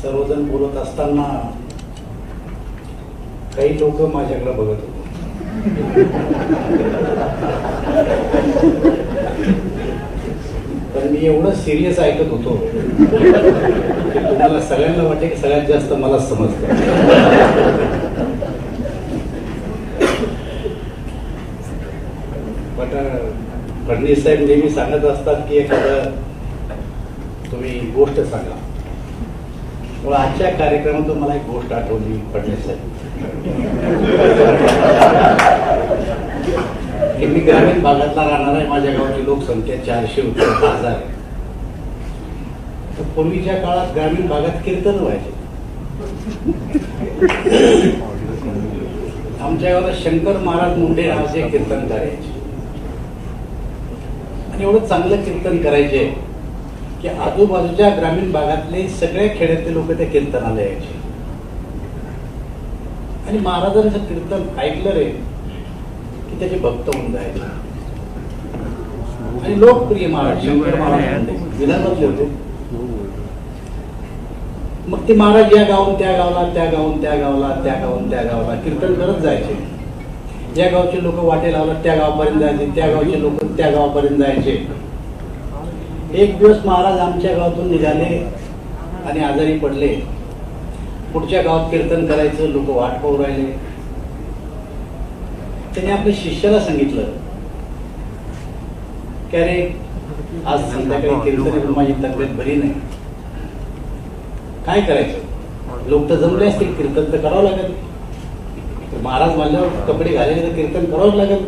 सर्वजण बोलत असताना काही लोक माझ्याकडे बघत होते. तर मी एवढं सिरियस ऐकत होतो की तुम्हाला सगळ्यांना वाटते की सगळ्यात जास्त मलाच समजतं. पण फडणवीस साहेब नेहमी सांगत असतात की एखादं तुम्ही गोष्ट सांगा. आजच्या कार्यक्रमातून मला एक गोष्ट आठवली फडणवीस साहेब की मी ग्रामीण भागातला राहणार आहे. माझ्या गावाची लोकसंख्या 400 होती, 1000. तर पूर्वीच्या काळात ग्रामीण भागात कीर्तन व्हायचे. आमच्या गावाला शंकर महाराज मुंडे नावाचे कीर्तन करायचे आणि एवढं चांगलं कीर्तन करायचे की आजूबाजूच्या ग्रामीण भागातले सगळ्या खेड्यातले लोक त्या कीर्तनाला यायचे आणि महाराजांचं कीर्तन ऐकलं रे की त्याचे भक्त होऊन जायचे. आणि लोकप्रिय महाराज शंकर महाराज विधानातले होते. मग ते महाराज या गावून त्या गावाला, त्या गावून त्या गावाला, त्या गावून त्या गावाला कीर्तन करत जायचे. या गावचे लोक वाटे लावला त्या गावापर्यंत जायचे, त्या गावचे लोक त्या गावापर्यंत जायचे. एक दिवस महाराज आमच्या गावातून निघाले आणि आजारी पडले. पुढच्या गावात कीर्तन करायचं, लोक वाट पाहू राहिले. त्याने आपल्या शिष्याला सांगितलं की अरे आज संध्याकाळी कीर्तन, माझी तब्येत बरी नाही, काय करायचं? लोक तर जमले असतील, कीर्तन तर करावं लागेल. महाराज म्हणल्यावर कपडे घालायचे तर कीर्तन करावंच लागेल.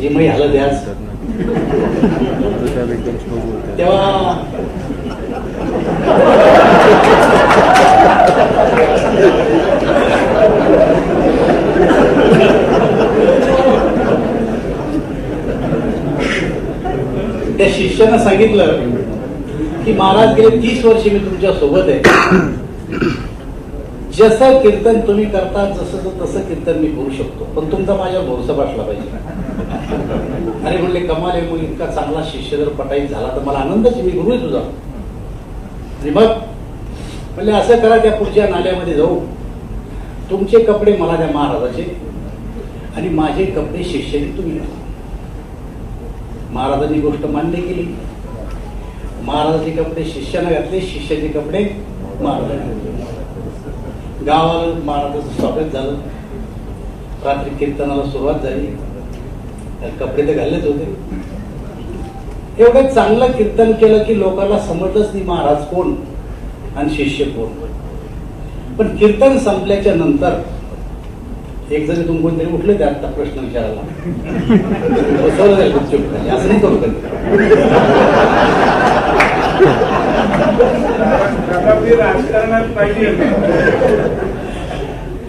जे मी ह्याला द्याच तेव्हा त्या शिष्यानं सांगितलं की महाराज गेले 30 वर्ष मी तुमच्या सोबत आहे. जसं कीर्तन तुम्ही करता जसं तसं कीर्तन मी करू शकतो, पण तुमचा माझ्या भरोसा बसला पाहिजे. अरे म्हणले कमाल आहे, मग इतका चांगला शिष्य जर पटाईत झाला तर मला आनंदच, मी गुरु आहे तुझा. आणि मग म्हणले असं करा, त्या पुढच्या नाल्यामध्ये जाऊ, तुमचे कपडे मला द्या महाराजाचे आणि माझे कपडे शिष्याने तुम्ही घाला. महाराजांनी गोष्ट मान्य केली. महाराजाचे कपडे शिष्याने घातले, शिष्याचे कपडे महाराजांनी घातले. गावाला महाराजांचं स्वागत झालं. रात्री कीर्तनाला सुरुवात झाली. कपडे तर घाललेच होते. एवढं चांगलं कीर्तन केलं की लोकांना समजलंच नाही महाराज कोण आणि शिष्य कोण. पण कीर्तन संपल्याच्या नंतर एक जण तुम्ही कोणतरी उठले ते आता प्रश्न विचारायला असं नाही करू कधी.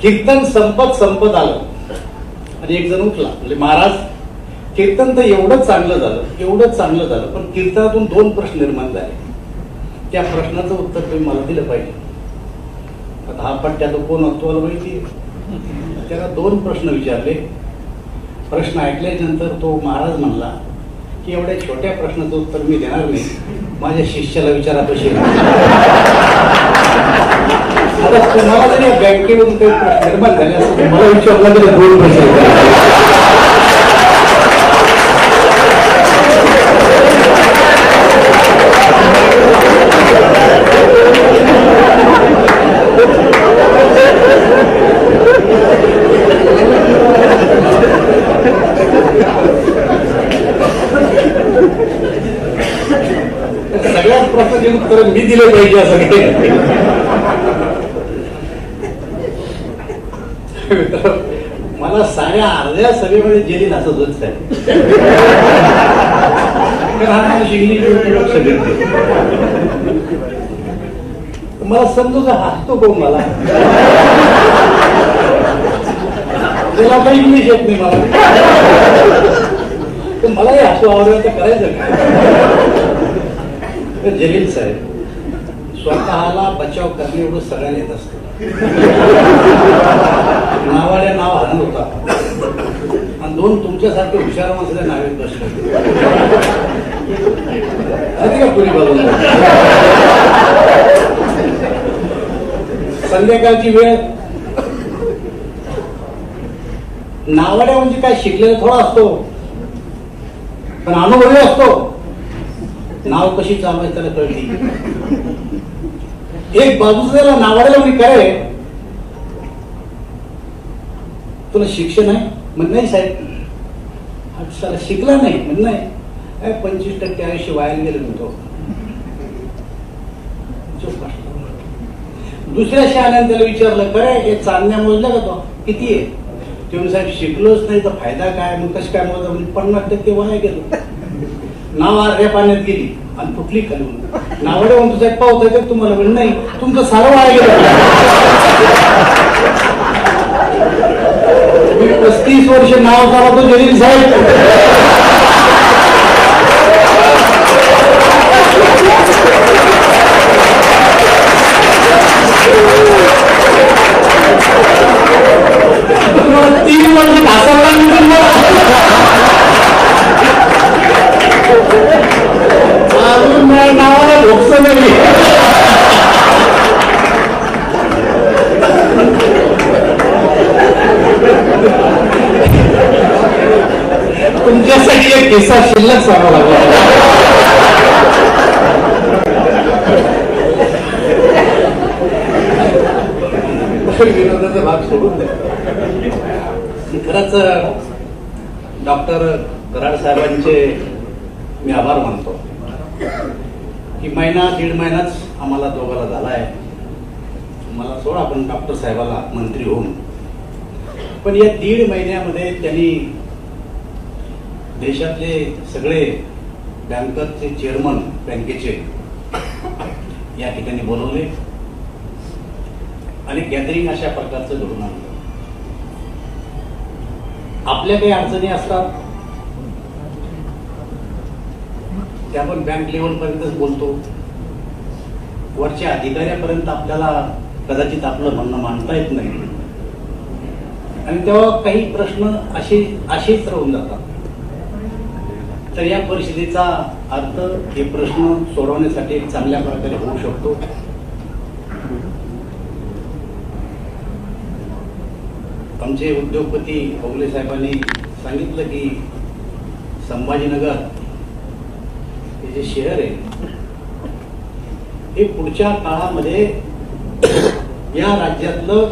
कीर्तन संपत आलं आणि एक जण उठला, म्हणजे महाराज कीर्तन तर एवढं चांगलं झालं, पण कीर्तनातून 2 प्रश्न निर्माण झाले. त्या प्रश्नाचं उत्तर तुम्ही मला दिलं पाहिजे. आता हा पट्ट्याचा कोण असतो मला माहिती. त्याला 2 प्रश्न विचारले. प्रश्न ऐकल्यानंतर तो महाराज म्हणला की एवढ्या छोट्या प्रश्नाचं उत्तर मी देणार नाही, माझ्या शिष्याला विचारा कशी. आता तुम्हाला जरी बँकेमधून काही प्रश्न निर्माण झाले असं मला विचारला तरी 2 प्रश्न. सगळ्याच प्रश्नाचे उत्तर मी दिले पाहिजे असं काही. मला साऱ्या अर्ध्या सभेमध्ये जेली असं होत आहे. मला समजू का हसतो कोण, मला त्याला काही इंग्लिश येत नाही मला हे हसू आवडलं तर करायचं काय. जलील साहेब स्वतःला बचाव करणे एवढं सगळ्यांना येत असतं. नावाड्या नाव हरण होता आणि 2 तुमच्यासारखे हुशार माणसाच्या नावेत बसले का पुरी बाजूला. संध्याकाळची वेळ. नावाड्या म्हणजे काय शिकलेला थोडा असतो, पण अनुभवी असतो. नाव कशी चालवायची त्याला कळते. एक बाजूच त्याला नावाड्याला म्हणजे काय, तुला शिक्षण आहे म्हण नाही साहेब, शिकला नाही म्हण नाही, 25% आयुष्य वाया गेलं म्हणतो. दुसऱ्या शहाण्याने त्याला विचारलं, खरं हे चांदण्या मोजल्या का तो किती आहे? तुम्ही साहेब शिकलोच नाही तर फायदा काय, मग कसं काय मोजा? म्हणजे 50% वाया गेलो. नाव अर्ध्या पाण्यात गेली आणि कुठली खाली नावडे म्हणून साहेब पावत आहे तुम्हाला म्हण नाही, तुमचं सारं वाया गेलं. 35 वर्ष नाव चालवतो जलील साहेब. तुम्हाला 3 वर्ष घासावला अजून नावाला भोगस नाही. तुमच्यासाठी एक किस्सा शिल्लक सांगावा लागला. विनोदाचा भाग सोडून द्या. खरंच डॉक्टर कराड साहेबांचे मी आभार मानतो की महिना 1.5 महिनाच आम्हाला दोघाला झालाय. मला सोडा आपण डॉक्टर साहेबाला मंत्री होऊन, पण या 1.5 महिन्यामध्ये त्यांनी देशातले सगळे बँकरचे चेअरमन बँकेचे या ठिकाणी बोलवले आणि गॅदरिंग अशा प्रकारचं घडून आणलं. आपल्या काही अडचणी असतात त्या आपण बँक लेवल पर्यंतच बोलतो, वरच्या अधिकाऱ्यापर्यंत आपल्याला कदाचित आपलं म्हणणं मांडता येत नाही आणि तेव्हा काही प्रश्न असेच राहून जातात. तर या परिस्थितीचा अर्थ हे प्रश्न सोडवण्यासाठी एक चांगल्या प्रकारे होऊ शकतो. आमचे उद्योगपती ओगले साहेबांनी सांगितलं की संभाजीनगर हे जे शहर आहे हे पुढच्या काळामध्ये या राज्यातलं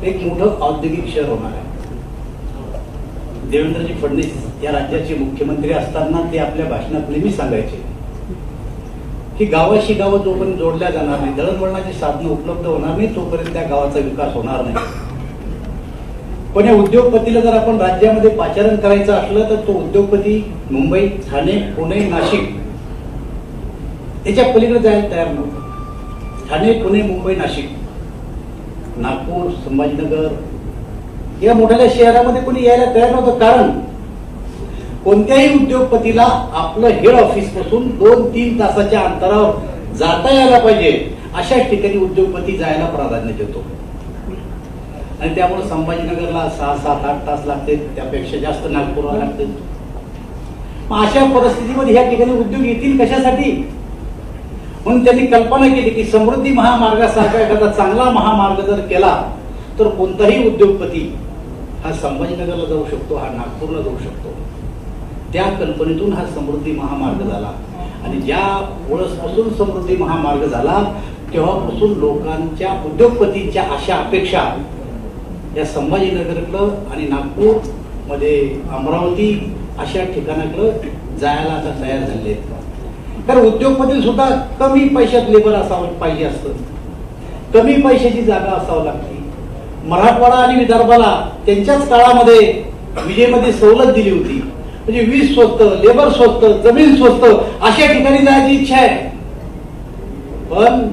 एक मोठं औद्योगिक शहर होणार आहे. देवेंद्रजी फडणवीस या राज्याचे मुख्यमंत्री असताना ते आपल्या भाषणात नेहमी सांगायचे की गावाशी गावं जोपर्यंत जोडल्या जाणार नाही, दळणवळणाची साधनं उपलब्ध होणार नाही, तोपर्यंत त्या गावाचा विकास होणार नाही. पण या उद्योगपतीला जर आपण राज्यामध्ये पाचारण करायचं असलं तर तो उद्योगपती मुंबई, ठाणे, पुणे, नाशिक याच्या पलीकडे जायला तयार नव्हतं. ठाणे, पुणे, मुंबई, नाशिक, नागपूर, संभाजीनगर या मोठ्या शहरामध्ये कोणी यायला तयार नव्हतं. कारण कोणत्याही उद्योगपतीला आपलं हेड ऑफिस पासून 2-3 तासाच्या अंतरावर जाता यायला पाहिजे अशा ठिकाणी उद्योगपती जायला प्राधान्य देतो आणि त्यामुळे संभाजीनगरला 6-7-8 तास लागते, त्यापेक्षा जास्त नागपूरला लागते. अशा परिस्थितीमध्ये ह्या ठिकाणी उद्योग येतील कशासाठी? म्हणून त्यांनी कल्पना केली की समृद्धी महामार्गासारखा एखादा चांगला महामार्ग जर केला तर कोणताही उद्योगपती हा संभाजीनगरला जाऊ शकतो, हा नागपूरला जाऊ शकतो. त्या कल्पनेतून हा समृद्धी महामार्ग झाला आणि ज्या ओळसपासून समृद्धी महामार्ग झाला तेव्हापासून लोकांच्या, उद्योगपतींच्या अशा अपेक्षा या संभाजीनगरकडं आणि नागपूर मध्ये अमरावती अशा ठिकाणाकडं जायला आता तयार झाले आहेत. तर उद्योगपती सुद्धा कमी पैशात लेबर असावं पाहिजे असतं, कमी पैशाची जागा असावं लागते. मराठवाडा आणि विदर्भाला त्यांच्याच काळामध्ये विजेमध्ये सवलत दिली होती, म्हणजे वीज स्वस्त, लेबर स्वस्त, जमीन स्वस्त अशा ठिकाणी जायची इच्छा आहे. पण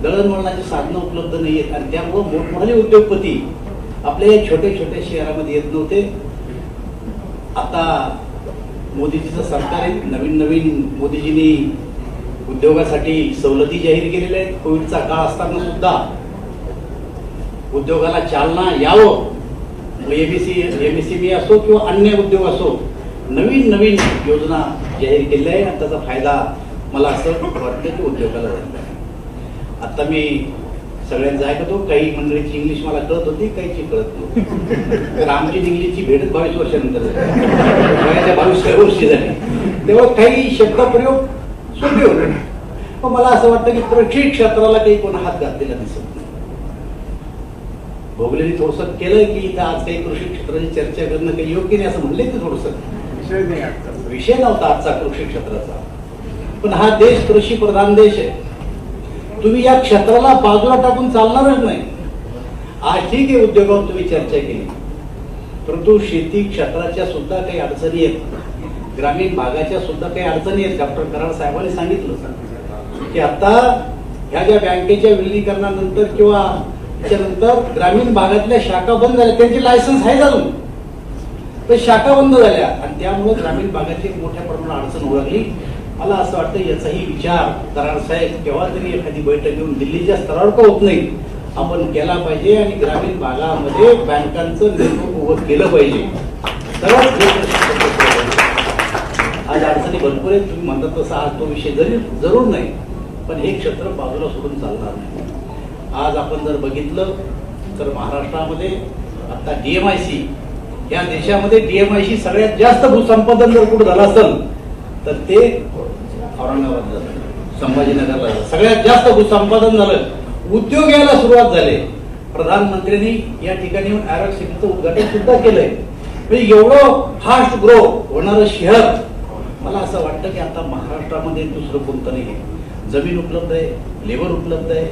दळणवळणाची साधनं उपलब्ध नाही आहेत आणि त्यामुळे मोठमोठे उद्योगपती आपल्या या छोट्या छोट्या शहरामध्ये येत नव्हते. आता मोदीजीचं सरकार आहे, नवीन मोदीजींनी उद्योगासाठी सवलती जाहीर केलेल्या आहेत. कोविडचा काळ असताना सुद्धा उद्योगाला चालना यावं, एमएसएमई असो किंवा अन्य उद्योग असो, नवीन योजना जाहीर केल्या आहे आणि त्याचा फायदा मला असं वाटतं की उद्योगाला झाला आहे. आता मी सगळ्यांचं ऐकत हो. काही मंडळीची इंग्लिश मला कळत होती, काहीची कळत नव्हती. तर आमची इंग्लिशची भेटच 22 वर्षानंतर झाली, 22व्या वर्षी झाली. तेव्हा काही शब्दप्रयोग सोपे होते. पण मला असं वाटतं की कृषी क्षेत्राला काही कोण हात घातलेला दिसत नाही. भोगलेनी थोडंसं केलं की इथं आज काही कृषी क्षेत्राची चर्चा करणं काही योग्य नाही असं म्हणले ते थोडंसं विषय नव्हता आजचा कृषी क्षेत्राचा. पण हा देश कृषी प्रधान देश आहे. तुम्ही या क्षेत्राला बाजूला टाकून चालणारच नाही. आज ठीक आहे उद्योगावर तुम्ही चर्चा केली, परंतु शेती क्षेत्राच्या सुद्धा काही अडचणी आहेत, ग्रामीण भागाच्या सुद्धा काही अडचणी आहेत. डॉक्टर कराड साहेबांनी सांगितलं की आता ह्या ज्या बँकेच्या विलिनीकरणानंतर किंवा त्याच्यानंतर ग्रामीण भागातल्या शाखा बंद झाल्या, त्यांचे लायसन्स आहे अजून, तर शाखा बंद झाल्या आणि त्यामुळे ग्रामीण भागाची मोठ्या प्रमाणात अडचण ओळखली. मला असं वाटतं याचाही विचार कराड साहेब केव्हा तरी एखादी बैठक घेऊन दिल्लीच्या स्तरावर का होत नाही आपण केला पाहिजे आणि ग्रामीण भागामध्ये बँकांचं नेटवर्क उभं केलं पाहिजे. आज अडचणी भरपूर आहेत, तुम्ही म्हणतात तसा आज तो विषय जरूर नाही, पण हे क्षेत्र बाजूला सोडून चालणार नाही. आज आपण जर बघितलं तर महाराष्ट्रामध्ये आता DMIC, या देशामध्ये DMIC सगळ्यात जास्त भूसंपादन जर कुठं झालं असेल तर ते औरंगाबाद झालं, संभाजीनगरला झालं. सगळ्यात जास्त भूसंपादन झालं, उद्योग यायला सुरुवात झाली. प्रधानमंत्र्यांनी या ठिकाणी येऊन एरोक सिटीचं उद्घाटन सुद्धा केलंय. म्हणजे एवढं फास्ट ग्रो होणारं शहर, मला असं वाटतं की आता महाराष्ट्रामध्ये दुसरं कोणतं नाही. जमीन उपलब्ध आहे, लेबर उपलब्ध आहे,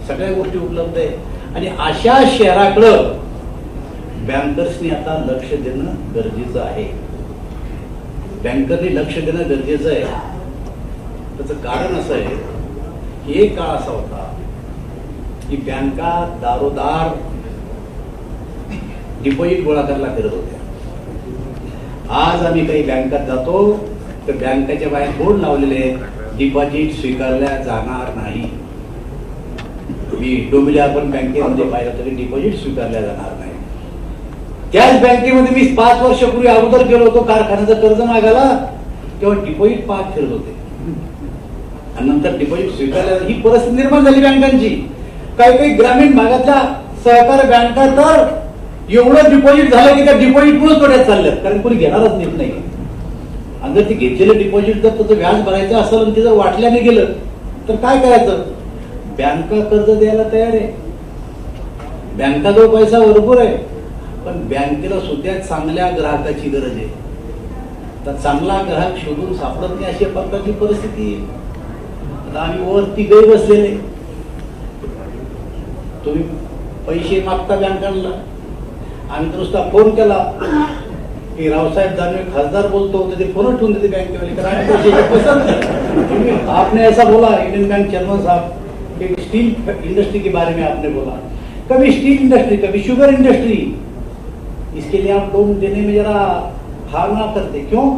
सगळ्या गोष्टी उपलब्ध आहे आणि अशा शहराकडं बँकर्सनी आता लक्ष देणं गरजेचं आहे. बँकरनी लक्ष देणं गरजेचं आहे. त्याचं कारण असं आहे की एक काळ असा होता की बँका दारोदार डिपॉझिट गोळा करायला फिरत होत्या. आज आम्ही काही बँकात जातो तर बँकेच्या बाहेर बोर्ड लावलेले आहेत, डिपॉझिट स्वीकारल्या जाणार नाही. मी डोंबिवली अर्बन बँकेमध्ये पाहिलं तरी डिपॉझिट स्वीकारल्या जाणार नाही. त्याच बँकेमध्ये मी 5 वर्षापूर्वी अगोदर गेलो होतो कारखान्याचं कर्ज मागायला, तेव्हा डिपॉझिट पाहत फिरत होते आणि नंतर डिपॉझिट स्वीकारल्या. ही परिस्थिती निर्माण झाली बँकांची. काही काही ग्रामीण भागातल्या सहकारी बँका तर एवढं डिपॉझिट झालं की त्या डिपॉझिट पुढे तोट्यात चालल्यात, कारण कोणी घेणारच नाही. आणि जर ते घेतलेलं डिपॉझिट जर त्याचं व्याज भरायचं असेल आणि ते जर वाटल्याने गेलं तर काय करायचं? बँका कर्ज द्यायला तयार आहे, बँकाजवळ पैसा भरपूर आहे, पण बँकेला सुद्धा चांगल्या ग्राहकाची गरज आहे. तर चांगला ग्राहक शोधून सापडत नाही अशा प्रकारची परिस्थिती. आता आम्ही वरती गै बसलेले, तुम्ही पैसे मागता बँकांना, आम्ही तर नुसता फोन केला की रावसाहेब दानवे खासदार बोलतो होते, ते फोन ठेवून देते बँकेवाले, कारण पसंद नहीं. आपने ऐसा बोला इंडियन बैंक चेयरमैन साहब कि स्टील इंडस्ट्री के बारे में आपने बोला, कभी स्टील इंडस्ट्री कभी शुगर इंडस्ट्री, इसके लिए आप लोन देने में जरा हार ना करते. क्यों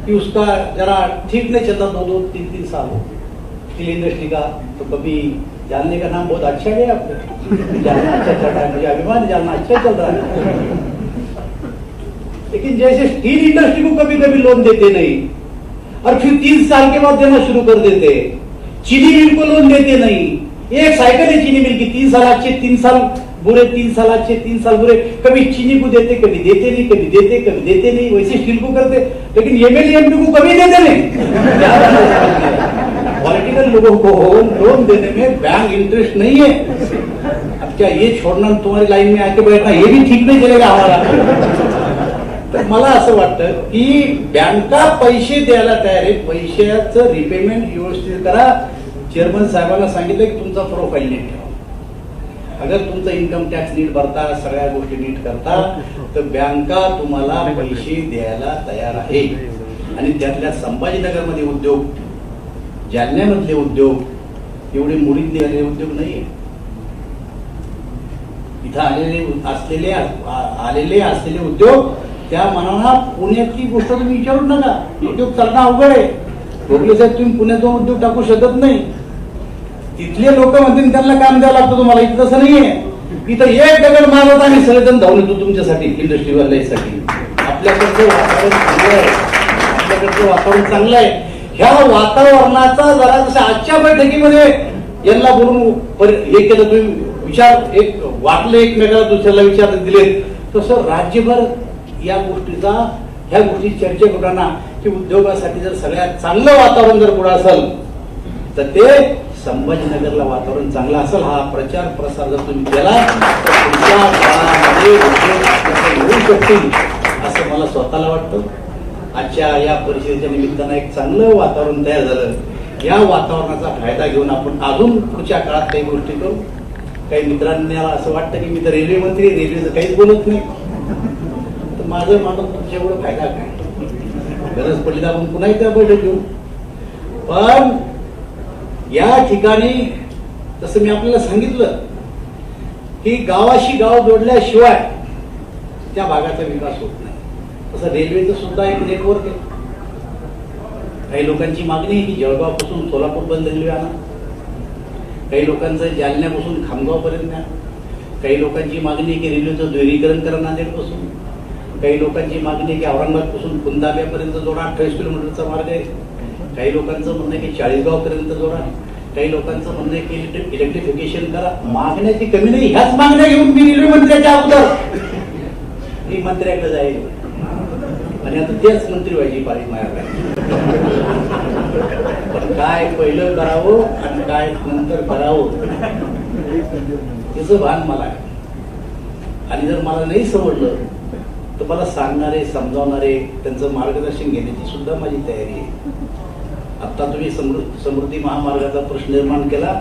कि उसका जरा ठीक नहीं चलता, 2-2, 3-3 साल हो स्टील इंडस्ट्री का. तो कभी जानने का नाम बहुत अच्छा है आपको, जानना अच्छा चल रहा है, मुझे अभिमान जानना अच्छा चल रहा है. लेकिन जैसे स्टील इंडस्ट्री को कभी कभी लोन देते नहीं और फिर 3 साल के बाद देना शुरू कर देते. चीनी मिल को लोन देते नहीं. एक साइकिल है चीनी मिल की, 3 साल अच्छे 3 साल बुरे, 3 साल अच्छे 3 साल बुरे. कभी चीनी को देते, कभी देते नहीं, कभी देते कभी देते नहीं. वैसे स्टील को करते, लेकिन एमएलए एमपी को कभी देते नहीं. पॉलिटिकल लोगों को लोन देने में बैंक इंटरेस्ट नहीं है. अब क्या ये छोड़ना तुम्हारी लाइन में आके बैठना ये भी ठीक नहीं चलेगा हमारा. तर मला असं वाटतं की बँका पैसे द्यायला तयार आहे, पैशाचं रिपेमेंट व्यवस्थित करा. चेअरमन साहेबांना सांगितलं की तुमचा प्रोफाईल नीट ठेवा. अगर तुमचा इन्कम टॅक्स नीट भरता, सगळ्या गोष्टी नीट करता, तर बँका तुम्हाला पैसे द्यायला तयार आहे. आणि त्यातल्या संभाजीनगरमध्ये उद्योग, जालन्यामधले उद्योग एवढे मुडीत निघालेले उद्योग नाहीये. इथं आलेले असलेले उद्योग त्या मनाला पुण्याची गोष्ट तुम्ही विचारू नका. उद्योग चालणं अवघड आहे. भोगले साहेब तुम्ही पुण्यात जाऊन उद्योग टाकू शकत नाही. तिथले लोक म्हणतील त्यांना काम द्यावं लागतं तुम्हाला. इथं तसं नाहीये. इथं एक दगड मारत आम्ही सगळेजण धावून येतो तुमच्यासाठी, इंडस्ट्रीवाल्यासाठी. आपल्याकडचं वातावरण चांगलं आहे, आपल्याकडचं वातावरण चांगलं आहे. ह्या वातावरणाचा जरा जसं आजच्या बैठकीमध्ये यांना बोलून हे केलं, तुम्ही विचार एक वाटले एकमेकाला, दुसऱ्याला विचार दिले, तसं राज्यभर या गोष्टीचा ह्या गोष्टी चर्चा करताना की उद्योगासाठी जर सगळ्यात चांगलं वातावरण जर कुठं असेल तर ते संभाजीनगरला वातावरण चांगलं असेल. हा प्रचार प्रसार जर तुम्ही केला तर तुमच्या काळामध्ये उद्योग येऊ शकतील असं मला स्वतःला वाटतं. आजच्या या परिषदेच्या निमित्तानं एक चांगलं वातावरण तयार झालं. या वातावरणाचा फायदा घेऊन आपण अजून पुढच्या काळात काही गोष्टी करू. काही मित्रांना असं वाटतं की मी तर रेल्वे मंत्री, रेल्वेचं काहीच बोलत नाही, तर माझं मानून तुमच्या एवढं फायदा काय, गरज पडली तर आपण पुन्हा एकदा बैठक घेऊ. पण या ठिकाणी तसं मी आपल्याला सांगितलं की गावाशी गाव जोडल्याशिवाय त्या भागाचा विकास होत नाही. तसं रेल्वेचं सुद्धा एक नेटवर्क आहे. काही लोकांची मागणी आहे की जळगावपासून सोलापूरपर्यंत रेल्वे आणा, काही लोकांचं जालन्यापासून खामगावपर्यंत न्या, काही लोकांची मागणी आहे की रेल्वेचं दुहेरीकरण करा नांदेडपासून, काही लोकांची मागणी आहे की औरंगाबादपासून कुंदाब्यापर्यंत जोडा, 28 किलोमीटरचा मार्ग आहे. काही लोकांचं म्हणणं आहे की 40 पर्यंत जोडा, काही लोकांचं म्हणणं आहे की इलेक्ट्रिफिकेशन करा. मागण्याची कमी नाही. ह्याच मागण्या घेऊन मी रेल्वे मंत्र्याच्या अगोदर मी मंत्र्याकडे जाईल आणि आता तेच मंत्री व्हायची पाळी माझ्याकडे. पण काय पहिलं करावं आणि काय नंतर करावं त्याचं भान मला आहे. आणि जर मला नाही समजलं तर मला सांगणारे, समजावणारे, त्यांचं मार्गदर्शन घेण्याची सुद्धा माझी तयारी आहे. आता तुम्ही समृद्धी महामार्गाचा प्रश्न निर्माण केला.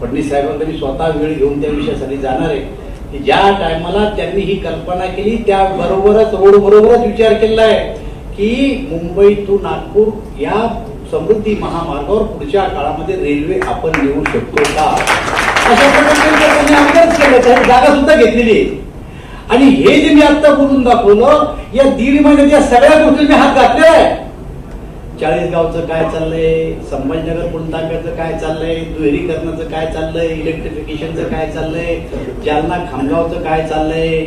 फडणवीस साहेबांना मी स्वतः वेळ घेऊन त्या विषयासाठी जाणार आहे की ज्या टायमाला त्यांनी ही कल्पना केली त्या बरोबरच रोड बरोबरच विचार केला आहे की मुंबई टू नागपूर या समृद्धी महामार्गावर पुढच्या काळामध्ये रेल्वे आपण नेऊ शकतो का, अशा प्रकारे त्यांनी अभ्यास केला, त्याची जागा सुद्धा घेतलेली आहे. आणि हे जे मी आता बोलून दाखवलं, या 1.5 महिन्यात या सगळ्या गोष्टी मी हात घातले. 40 गावचं काय चाललंय, संभाजीनगर पुणताब्याचं काय चाललंय, दुहेरीकरणाचं काय चाललंय, इलेक्ट्रिफिकेशनचं काय चाललंय, जालना खामगावचं काय चाललंय,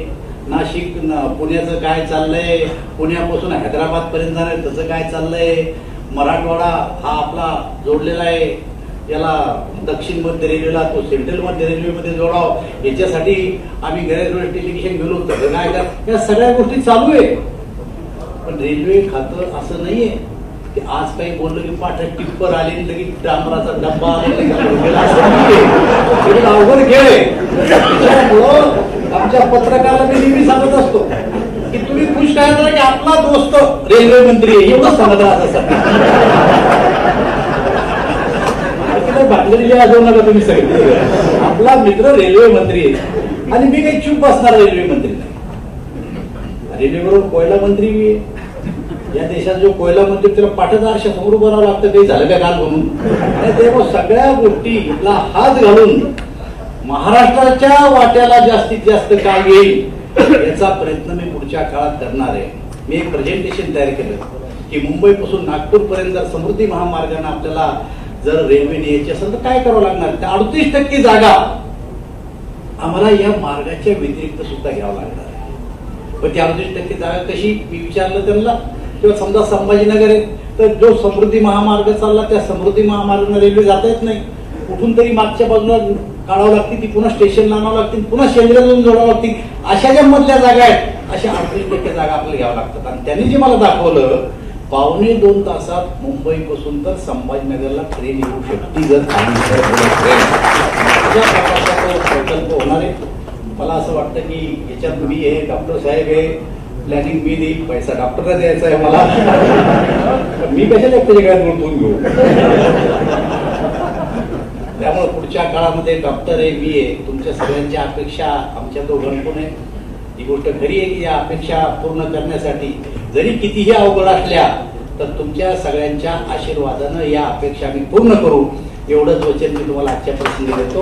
नाशिक पुण्याचं काय चाललंय, पुण्यापासून हैदराबाद पर्यंत जाणार त्याचं काय चाललंय, मराठवाडा हा आपला जोडलेला आहे याला दक्षिण मध्य रेल्वेला, तो सेंट्रल मध्य रेल्वेमध्ये जोडाव, याच्यासाठी आम्ही गैर डेलिगेशन गेलो होतो. काय या सगळ्या गोष्टी चालू आहे. पण रेल्वे खातं असं नाहीये की आज काही बोललं की पाठ टिप्पर आले लगेच डांबराचा डब्बा अवघड खेळ आहे. त्याच्यामुळं आमच्या पत्रकाराला मी नेहमी सांगत असतो की तुम्ही खुश काय की आपला दोस्त रेल्वे मंत्री आहे एवढं सांगत असं भांडलेली आजवू नका तुम्ही सगळे. आपला मित्र रेल्वे मंत्री आहे आणि मी काही चूप बसणार रेल्वे मंत्री नाही. रेल्वेबरोबर कोयला मंत्री बी आहे. या देशात जो कोयला मंत्री त्याला पाठच आरशा समोर बनावं लागतं, काही झालं का काल म्हणून. तेव्हा सगळ्या गोष्टीला हात घालून महाराष्ट्राच्या वाट्याला जास्तीत जास्त काय येईल याचा प्रयत्न मी पुढच्या काळात करणार आहे. मी एक प्रेझेंटेशन तयार केलं की मुंबईपासून नागपूर पर्यंत जर समृद्धी महामार्गाने आपल्याला जर रेल्वे न्यायची असेल तर काय करावं लागणार. त्या 38% जागा आम्हाला या मार्गाच्या व्यतिरिक्त सुद्धा घ्यावं लागणार आहे. पण ती 38% जागा कशी, मी विचारलं त्यांना. किंवा समजा संभाजीनगर आहे तर जो समृद्धी महामार्ग चालला त्या समृद्धी महामार्गाने रेल्वे जाता येत नाही, कुठून तरी मागच्या बाजूला काढावं लागते, ती पुन्हा स्टेशनला आणावं लागते, पुन्हा शेंद्रा जाऊन जोडावं लागते. अशा ज्या मधल्या जागा आहेत अशा 38% जागा आपल्याला घ्यावं लागतात. आणि त्यांनी जे मला दाखवलं 2.25 तासात मुंबईपासून तर संभाजीनगरला ट्रेन येऊ शकते जर प्रकल्प होणार आहे. मला असं वाटतं की याच्यात मी आहे, डॉक्टर साहेब आहे, प्लॅनिंग मी देईल, पैसा डॉक्टरला द्यायचा आहे मला, मी कशाला त्याच्या काय गुंतवून घेऊ. त्यामुळे पुढच्या काळामध्ये डॉक्टर आहे, मी आहे, तुमच्या सगळ्यांच्या अपेक्षा आमच्या दोघांकडून आहे. ही गोष्ट खरी आहे की या अपेक्षा पूर्ण करण्यासाठी जरी कितीही अवघड असल्या तर तुमच्या सगळ्यांच्या आशीर्वादानं या अपेक्षा आम्ही पूर्ण करू एवढंच वचन मी तुम्हाला आजच्या प्रसंगी देतो.